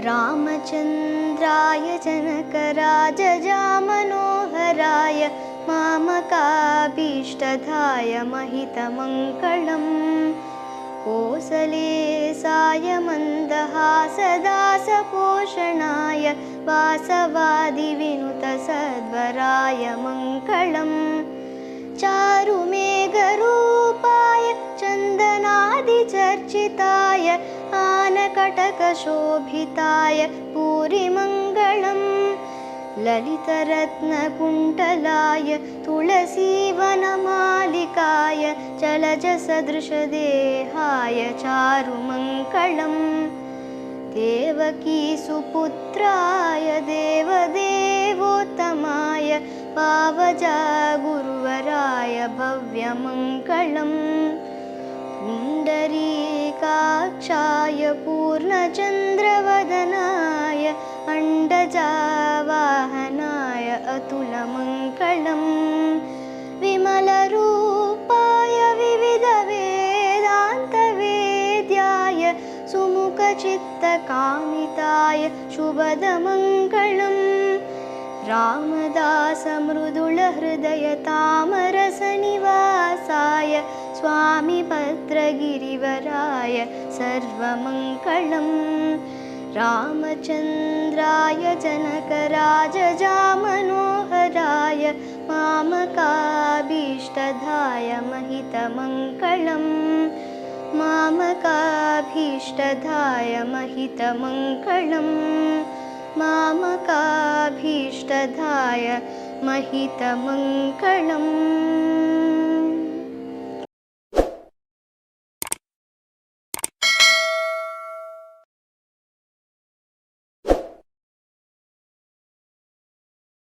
रामचन्द्राय जनकराजजामनोहराय मामकाभीष्टदाय महितमङ्गलम् कोसलेशाय मन्दहासदासपोषणाय वासवादिविनुतसद्वराय मङ्गलम् चारुमेघरूपाय चन्दनादिचर्चिताय आनकटकशोभिताय पूरिमङ्गलम् ललितरत्नकुण्डलाय तुलसीवनमालिकाय चलजसदृशदेहाय चारुमङ्गलम् देवकीसुपुत्राय देवदेवोत्तमाय पावजागुरुवराय भव्यमङ्गलम् पुण्डरीकाक्षाय पूर्णचन्द्रवदनाय अण्डजावाहनाय अतुलमङ्गलम् विमलरूपाय विविधवेदान्तवेद्याय सुमुखचित्तकामिताय शुभदमङ्गलम् रामदासमृदुलहृदयतामरसनिवासाय स्वामिभद्रगिरिवराय सर्वमङ्गलम् रामचन्द्राय जनकराजजामनोहराय मामकाभीष्टदाय महितमङ्गलम् मामकाभीष्टदाय महितमङ्गलम् मामकाभीष्टदाय महितमङ्गलम्।